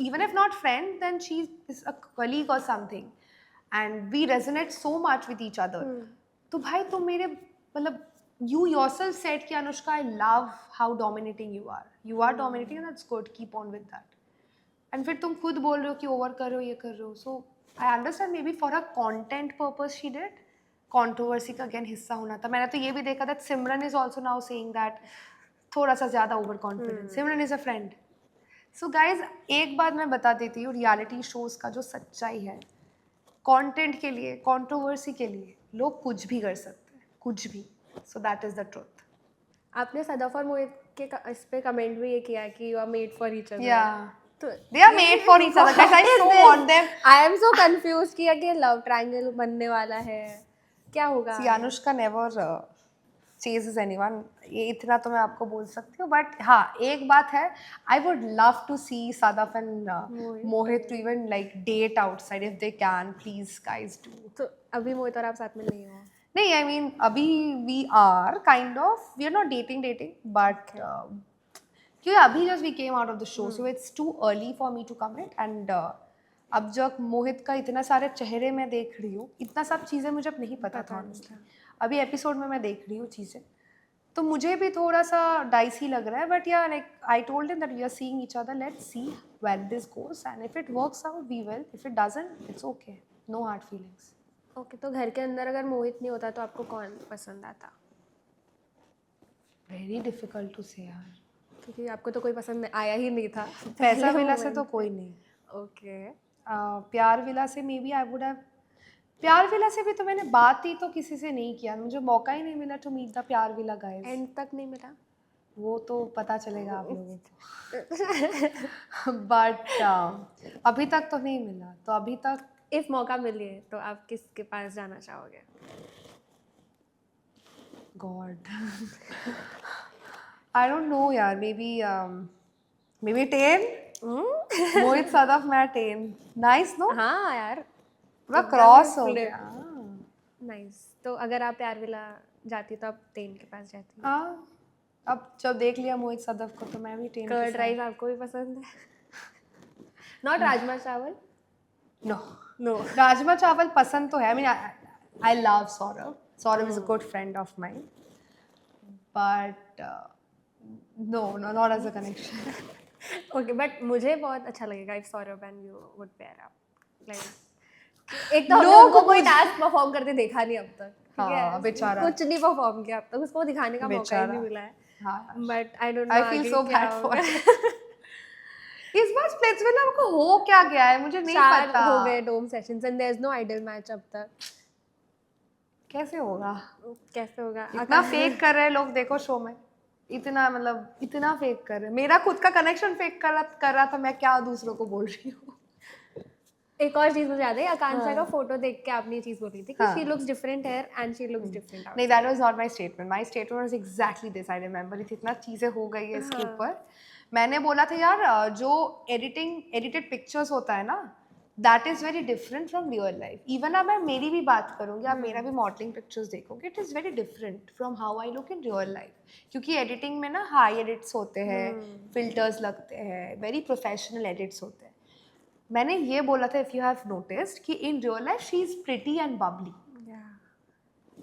even if not friend, then she is a colleague or something. And we resonate so much with each other. तो भाई तुम मेरे मतलब you yourself said कि Anushka, I love how dominating you are. You are dominating and that's good. Keep on with that. And फिर तुम खुद बोल रहे हो कि ओवर कर रहे हो, ये कर रहे हो. So I understand maybe for a content purpose she did. Controversy का again हिस्सा होना था. मैंने तो ये भी देखा that Simran is also now saying that थोड़ा सा ज़्यादा over confidence. Simran is a friend. So guys, एक बात मैं बता देती हूँ, रियलिटी शोज का जो सच्चाई है, कंटेंट के लिए, कंट्रोवर्सी के लिए लोग कुछ भी कर सकते हैं, कुछ भी. So that is the truth. आपने सदफ और मोहित के इस पे कमेंट भी ये किया कि you are made for each other. Yeah they are made for each other. Guys, I so want them. I am so confused कि ये लव ट्रायंगल बनने वाला है, क्या होगा. See, Anushka never chases anyone. ये इतना तो मैं आपको बोल सकती हूँ. बट हाँ, एक बात है, I would love to see Sadaf and Mohit to even like date outside if they can. Please guys do. तो अभी मोहित और आप साथ में नहीं हो? नहीं, I mean अभी we are kind of, we are not dating but क्योंकि अभी just we came out of the show, so it's too early for me to commit. And अब जब मोहित का इतना सारे चेहरे मैं देख रही हूँ, इतना सब चीज़ें मुझे अब नहीं पता था honestly. अभी एपिसोड में मैं देख रही हूँ चीज़ें, तो मुझे भी थोड़ा सा डाइसी लग रहा है. बट या like I told him that we are seeing each other, let's see where this goes, and if it works out we will, if it doesn't it's okay, no hard feelings. Okay, तो घर के अंदर अगर मोहित नहीं होता तो आपको कौन पसंद आता? वेरी डिफिकल्ट टू से यार, क्योंकि आपको तो कोई पसंद आया ही नहीं था. पैसा विला से तो कोई नहीं. ओके. प्यार विला से maybe I would have, प्यार विला से भी तो मैंने बात ही तो किसी से नहीं किया, मुझे मौका ही नहीं मिला टू मीट द प्यार विला गाइस. एंड तक नहीं मिला, वो तो पता चलेगा आप लोगों को. बट अभी तक तो नहीं मिला. तो अभी तक इफ मौका मिले तो आप किसके पास जाना चाहोगे? गॉड, आई डोंट नो यार. May be 10. मोहित सदफ, मैं 10. Nice no? हाँ यार, पूरा क्रॉस हो गया. नाइस. तो अगर आप प्यार विला जाती तो आप 10 के पास जाती? हाँ, अब जब देख लिया मोहित सदफ को तो मैं भी 10. कर्ड राइस आपको भी पसंद है? नॉट राजमा चावल? नो, राजमा चावल पसंद तो है. I mean I love Saurabh. Saurabh is a good friend of mine, but no, not as a connection. Okay, but मुझे बहुत अच्छा लगेगा if Saurabh and you would pair up. Like एक तो लोगों को कोई टास्क परफॉर्म करते देखा नहीं अब तक. हाँ, बेचारा कुछ नहीं परफॉर्म किया अब तक, उसको दिखाने का मौका ही नहीं मिला है. But I don't no, I feel so bad for इस बार स्प्लिट्सविला को हो क्या गया है मुझे नहीं पता. हो गए dome sessions and there is no ideal match अब तक. कैसे होगा? कैसे होगा? इतना फेक कर रहे हैं लोग, देखो शो में इतना, मतलब इतना फेक कर रहे हैं। मेरा खुद का कनेक्शन फेक कर रहा था, मैं क्या दूसरों को बोल रही हूँ। एक और चीज मुझे याद है, आकांक्षा का फोटो देख के आपने चीज बोली थी कि हाँ। She looks different hair and she looks different नहीं, that was not my statement. My statement was exactly this. I remember, इतना चीजें हो गई है इसके ऊपर। मैंने बोला था यार, जो एडिटेड पिक्चर्स होता है ना, that is very different from real life. Even अब मैं मेरी भी बात करूंगी, आप मेरा भी मॉडलिंग पिक्चर्स देखोगे, it is very different from how I look in real life. क्योंकि एडिटिंग में ना हाई एडिट्स होते हैं, फिल्टर्स लगते हैं, वेरी प्रोफेशनल एडिट्स होते हैं। मैंने ये बोला था, इफ यू हैव नोटिस्ड, कि in real life she is pretty and Babli.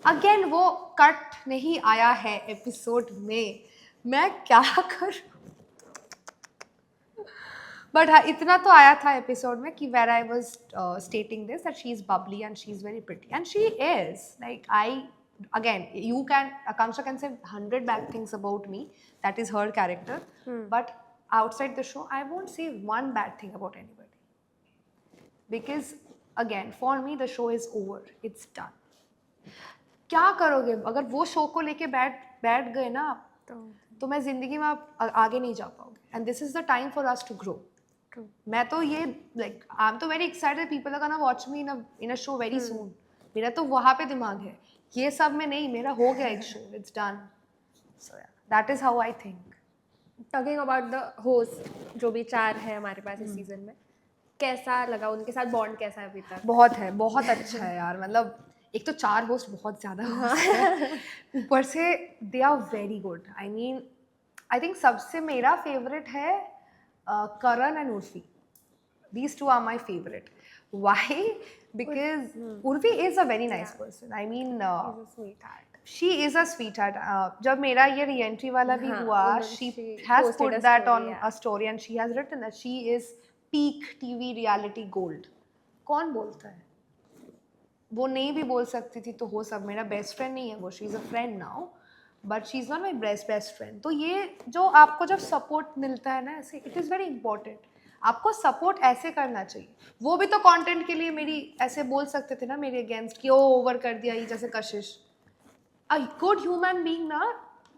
Again वो कट नहीं आया है एपिसोड में, मैं क्या करूं? बट हाँ, इतना तो आया था एपिसोड में कि where I was stating this, that she is bubbly and she is very pretty and she is like, I again, you can, Akanksha can say 100 bad things about me, that is her character, but outside the show I won't say one bad thing about anybody, because again for me the show is over, it's done. क्या करोगे अगर वो show को लेके बैठ गए ना आप, तो मैं जिंदगी में आप आगे नहीं जा पाओगे, and this is the time for us to grow. मैं तो ये लाइक, आई एम तो very excited, people are gonna watch me in a show very soon. मेरा तो वहाँ पे दिमाग है, ये सब में नहीं. मेरा हो गया एक show, it's done. So that is how I think. Talking about the host, जो भी 4 है हमारे पास इस सीजन में, कैसा लगा? उनके साथ बॉन्ड कैसा है अभी तक? बहुत है, बहुत अच्छा है यार. मतलब एक तो 4 होस्ट बहुत ज़्यादा होस्ट है, ऊपर से they are very good. I mean, I think सबसे मेरा फेवरेट है Karan and Urfi. These two are my favorite. Why? Because Urvi is a very nice person. I mean, She's a sweetheart. she is a sweetheart. जब मेरा ये re-entry वाला भी हुआ, she has posted put a that story, on yeah. a story and she has written that she is peak TV reality gold. कौन बोलता है? वो नहीं भी बोल सकती थी तो हो सब. मेरा बेस्ट फ्रेंड नहीं है वो, she is a friend now, but she is not my best friend. तो ये जो आपको जब सपोर्ट मिलता है ना ऐसे, इट इज़ वेरी इंपॉर्टेंट. आपको सपोर्ट ऐसे करना चाहिए. वो भी तो कंटेंट के लिए मेरी ऐसे बोल सकते थे ना मेरे अगेंस्ट कि ओ ओवर कर दिया ये, जैसे कशिश. अ गुड ह्यूमन बीइंग ना,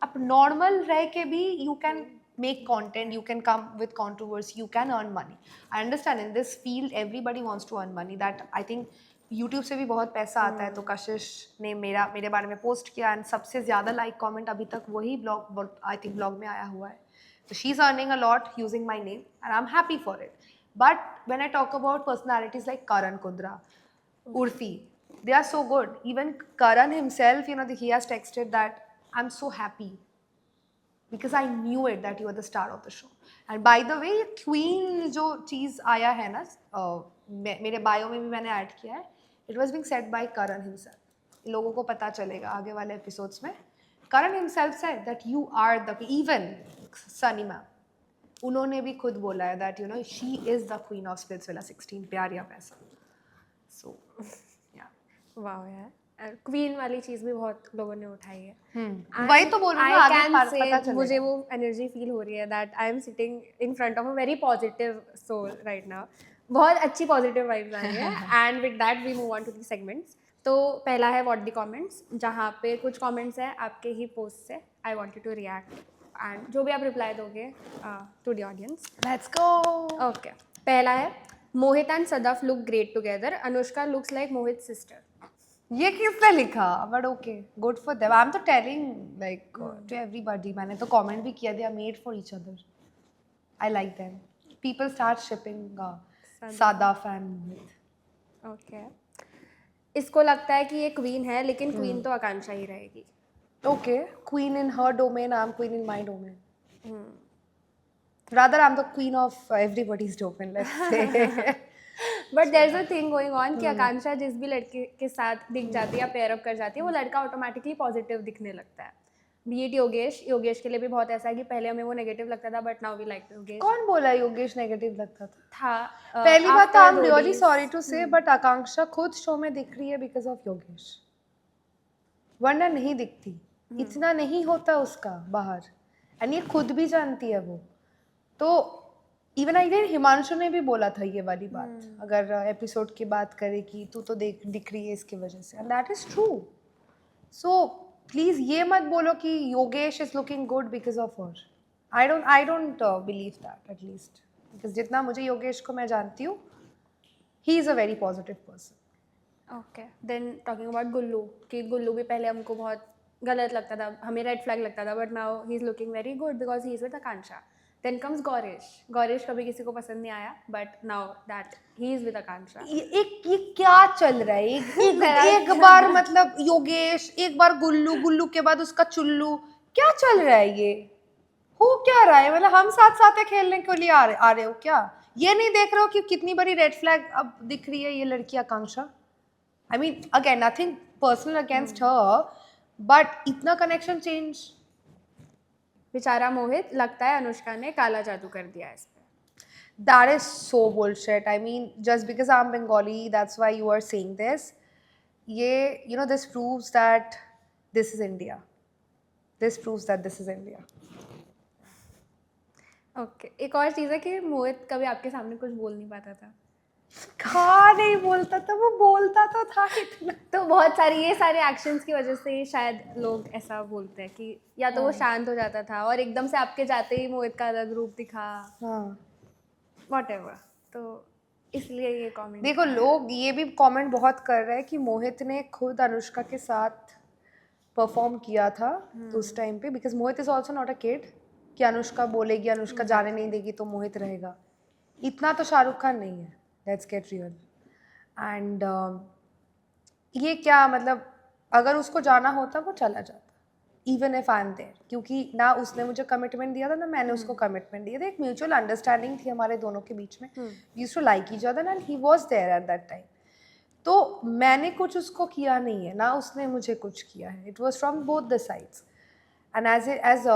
आप नॉर्मल रह के भी you can make content, you can come with controversy, you can earn money. I understand in this field everybody wants to earn money, that I think YouTube से भी बहुत पैसा आता है. तो कशिश ने मेरे बारे में पोस्ट किया एंड सबसे ज़्यादा लाइक कमेंट अभी तक वही ब्लॉग, आई थिंक ब्लॉग में आया हुआ है. So she's earning a lot using my name and I'm happy for it. But when I talk about personalities like Karan Kundra, Urfi, they are so good. Even Karan himself, you know, he has texted that I'm so happy because I knew it that you are the star of the show. And by the way, Queen जो चीज़ आया है ना, मेरे bio में भी मैंने add किया है, it was being said by Karan himself. लोगों को पता चलेगा आगे वाले एपिसोड्स में. Karan himself said that you are the, even Sunny ma'am, उन्होंने भी खुद बोला है that you know she is the queen of Splitsvilla 16, प्यार या पैसा. So yeah. वाओ यार, क्वीन वाली चीज भी बहुत लोगों ने उठाई है. वही तो बोल रही हूँ, आगे पता चलेगा. मुझे वो एनर्जी फील हो रही है that I am sitting in front of a very positive soul right now. बहुत अच्छी पॉजिटिव वाइब्स आ रही है. And with that we move on to the segments. तो पहला है व्हाट द कमेंट्स, जहाँ पे कुछ कमेंट्स है आपके ही पोस्ट से. I want you to react and जो भी आप रिप्लाई दोगे to the audience. Let's go. Okay, पहला है Mohit and Sadaf look great together. Anushka looks like Mohit sister. ये किसने लिखा? But okay, good for them. I am तो टेलिंग लाइक टू एवरीबॉडी. मैंने तो कमेंट भी किया, they are made for each other. I like them. People start shipping Sadaf and Mohit. Okay, इसको लगता है कि ये क्वीन है, लेकिन क्वीन तो आकांक्षा ही रहेगी. Okay, queen in her domain, I am queen in my domain. Rather, I'm the queen of everybody's domain, let's say. But there is a thing going on कि आकांक्षा जिस भी लड़के के साथ दिख जाती है या पेयर अप कर जाती है, वो लड़का ऑटोमेटिकली पॉजिटिव दिखने लगता है. बीट योगेश के लिए भी बहुत ऐसा है कि पहले हमें वो नेगेटिव लगता था, but now we like Yogesh. कौन बोला योगेश नेगेटिव लगता था? पहली बात तो I am really sorry to say, but Akanksha खुद शो में दिख रही है बिकॉज ऑफ योगेश, वरना नहीं दिखती. इतना नहीं होता उसका बाहर, एंड ये खुद भी जानती है वो. तो इवन आई थिंक हिमांशु ने भी बोला था ये वाली बात, अगर एपिसोड की बात करें कि तू तो दिख रही है इसकी वजह से, and that is true. So please ये मत बोलो कि Yogesh is looking good because of her. I don't believe that at least, because जितना मुझे योगेश को मैं जानती हूँ, he is a very positive person. Okay, then talking about Gullu, कि गुल्लू भी पहले हमको बहुत गलत लगता था, हमें रेड फ्लैग लगता था, but now he is looking very good because he is with Akanksha. Then comes Gauresh. Gauresh कभी किसी को पसंद नहीं आया, but now that he is with Akanksha. ये क्या चल रहा है? एक बार मतलब योगेश, एक बार गुल्लू, गुल्लू के बाद उसका चुल्लू. क्या चल रहा है ये? हो क्या रहा है? मतलब हम साथ साथ खेलने के लिए आ रहे हो क्या? ये नहीं देख रहे हो कि कितनी बड़ी रेड फ्लैग अब दिख रही है ये लड़की Akanksha? I mean again nothing personal against her, but इतना कनेक्शन चेंज. बेचारा मोहित, लगता है अनुष्का ने काला जादू कर दिया है इस पे. That is so bullshit. I mean, just because I'm Bengali, that's why you are saying this. This proves that this is India. This proves that this is India. Okay, एक और चीज़ है कि मोहित कभी आपके सामने कुछ बोल नहीं पाता था. कहाँ नहीं बोलता था, वो बोलता तो था इतना. तो बहुत सारी ये सारे एक्शंस की वजह से शायद लोग ऐसा बोलते हैं कि या तो वो शांत हो जाता था और एकदम से आपके जाते ही मोहित का अलग रूप दिखा, हाँ. व्हाटएवर. तो इसलिए ये कमेंट. देखो, लोग ये भी कमेंट बहुत कर रहे हैं कि मोहित ने खुद अनुष्का के साथ परफॉर्म किया था उस टाइम पे, because Mohit is also not a kid कि अनुष्का बोलेगी, अनुष्का जाने नहीं देगी तो मोहित रहेगा. इतना तो शाहरुख खान नहीं है. Let's get real. एंड ये क्या मतलब, अगर उसको जाना होता वो चला जाता, even if I am there, क्योंकि ना उसने मुझे कमिटमेंट दिया था ना मैंने उसको कमिटमेंट दिया था. एक म्यूचुअल अंडरस्टैंडिंग थी हमारे दोनों के बीच में. We used to like each other and he was there at that time. तो मैंने कुछ उसको किया नहीं है, ना उसने मुझे कुछ किया है. It was from both the sides. And as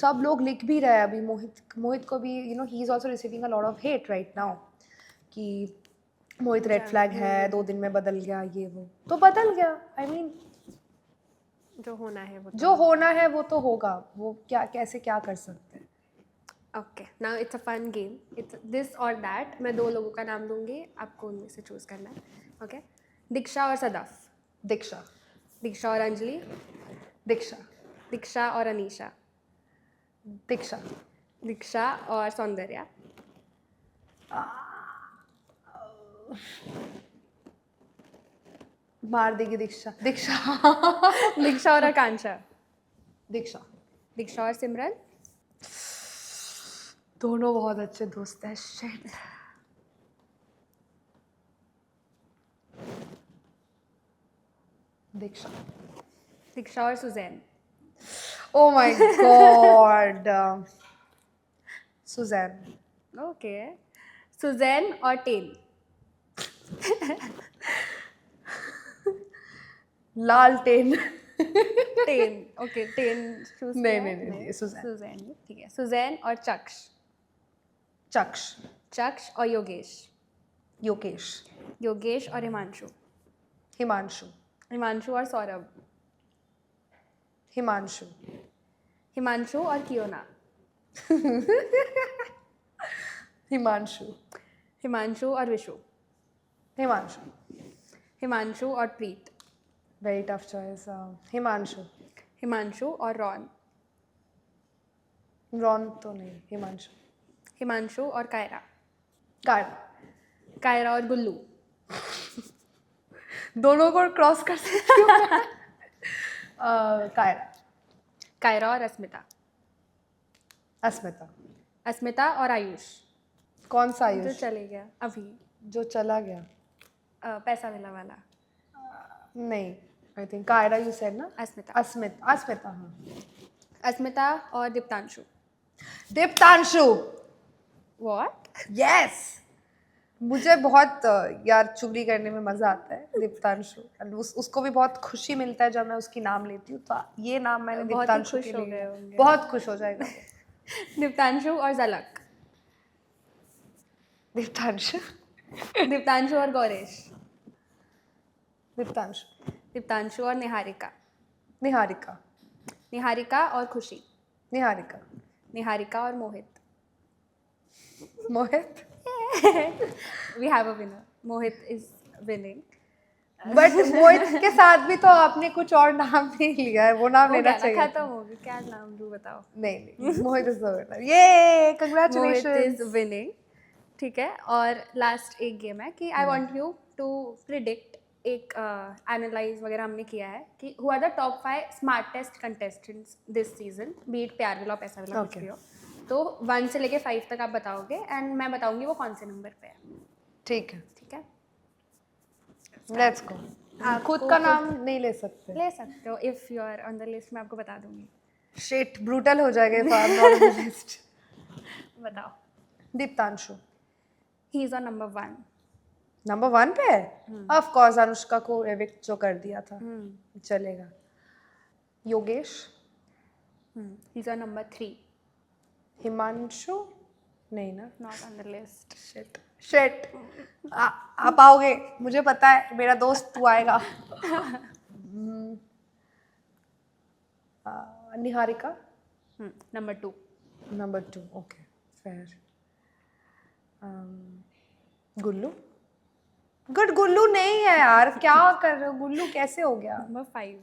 सब लोग लिख भी रहे हैं अभी, मोहित को भी, he is also receiving a lot of hate right now कि मोहित रेड फ्लैग है, 2 दिन में बदल गया, ये वो. तो बदल गया. आई मीन जो होना है वो जो होना है वो तो होगा. वो क्या कैसे क्या कर सकते हैं. Okay, now it's a fun game. It's this और दैट. मैं 2 लोगों का नाम दूंगी, आपको उनमें से चूज करना है. ओके, दीक्षा और सदाफ. दीक्षा. दीक्षा और अंजलि. दीक्षा. दीक्षा और अनीशा. दीक्षा. दीक्षा और सौंदर्या. मार देगी दीक्षा. दीक्षा. दीक्षा और आकांक्षा. दीक्षा. दीक्षा और सिमरन. दोनों बहुत अच्छे दोस्त हैं. शिट. दीक्षा. दीक्षा और Suzanne. Oh my god. Suzanne. Okay, Suzanne और टेन. लालटेन. टेन. Okay, ten choose. नहीं, सुजैन. सुजैन, ठीक है. सुजैन और चक्ष. चक्ष. चक्ष और योगेश. योगेश. योगेश और हिमांशु. हिमांशु. हिमांशु और सौरभ. हिमांशु. हिमांशु और कियोना. हिमांशु. हिमांशु और विशु. हिमांशु. हिमांशु और Preet. Very tough choice. Himanshu. Himanshu और रॉन. रॉन तो नहीं. हिमांशु. हिमांशु और कायरा. कायरा. कायरा और गुल्लू. दोनों को क्रॉस कर सकती हूँ. कायरा. कायरा और अस्मिता. अस्मिता. अस्मिता और आयुष. कौन सा जो आयुष? चले गया अभी, जो चला गया. पैसा मिला वाला. नहीं, I think Kaira you said ना. अस्मिता. अस्मिता. हाँ. अस्मिता और दीप्तांशु. दीप्तांशु. व्हाट? यस. मुझे बहुत यार चुगली करने में मजा आता है दीप्तांशु. उसको भी बहुत खुशी मिलता है जब मैं उसकी नाम लेती हूँ. तो ये नाम मैंने दीप्तांशु के लिए. बहुत खुश हो जाएगा. दीप्तांशु और झलक. दीप्तांशु. दीप्तांशु और गौरेश. दीप्तांशु. दीप्तांशु और निहारिका. निहारिका. निहारिका और खुशी. निहारिका. निहारिका और Mohit. Mohit. We have a winner. Mohit is winning. But Mohit के साथ भी तो आपने कुछ और नाम नहीं लिया है, वो नाम लेना चाहिए खत्म था। हो गया, क्या नाम दूँ बताओ? नहीं मोहित इज द विनर, ये मोहित कांग्रेचुलेशंस। Is winning. ठीक है, और लास्ट एक गेम है कि I want you to predict, एक एनालाइज वगैरह हमने किया है कि who are the top 5 smartest contestants this season, be it प्यार विला पैसा विला कुछ भी हो। तो 1 से लेके 5 तक आप बताओगे एंड मैं बताऊंगी वो कौन से नंबर पे है। ठीक है, ठीक है, लेट्स गो। आप खुद का नाम नहीं ले सकते। ले सकते हो, if you are on the list मैं आपको बता दूंगी। शिट, ब्रूटल हो जाएगा if I am not on the list. बताओ। Diptanshu he is on number 1। Number 1 पे है। ऑफ कोर्स अनुष्का को एविक्ट जो कर दिया था, चलेगा। Yogesh, he is on number 3। Himanshu नहीं ना, not on the list. Shit shit. आप आओगे, मुझे पता है, मेरा दोस्त तू आएगा। Niharika number 2। Number 2, okay fair. Gullu, good Gullu नहीं है यार, क्या कर रहे हो, गुल्लू कैसे हो गया? नंबर 5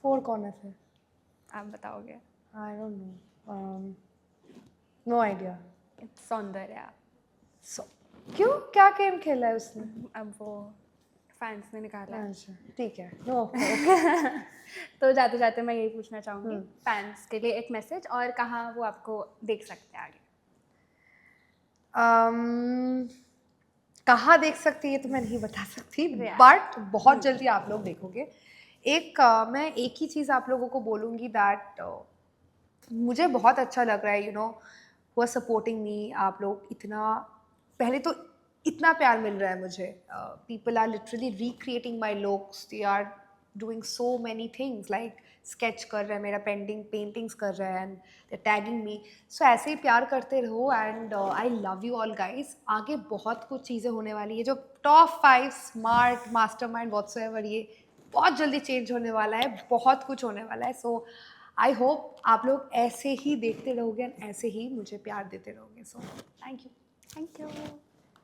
4 कौन है फिर? आप बताओगे। I don't know, no idea. It's Soundarya. क्यों, क्या गेम खेला है उसने? अब वो फैंस ने निकाला है। अच्छा ठीक है, नो। तो जाते जाते मैं यही पूछना चाहूँगी फैंस के लिए एक मैसेज, और कहाँ वो आपको देख सकते हैं आगे। कहाँ देख सकती है तो मैं नहीं बता सकती, बट बहुत जल्दी आप लोग देखोगे। मैं एक ही चीज़ आप लोगों को बोलूँगी दैट मुझे बहुत अच्छा लग रहा है, यू नो, वो सपोर्टिंग मी। आप लोग इतना, पहले तो इतना प्यार मिल रहा है मुझे। People are literally recreating my looks, they are doing so many things, like sketch कर रहे हैं मेरा, पेंटिंग्स कर रहे हैं, एंड दे टैगिंग मी। सो ऐसे ही प्यार करते रहो, and I love you all guys. आगे बहुत कुछ चीज़ें होने वाली है, जो टॉप 5 स्मार्ट मास्टरमाइंड व्हाटसोएवर, ये बहुत जल्दी चेंज होने वाला है, बहुत कुछ होने वाला है। सो आई होप आप लोग ऐसे ही देखते रहोगे, ऐसे ही मुझे प्यार देते रहोगे। So thank you. Thank you.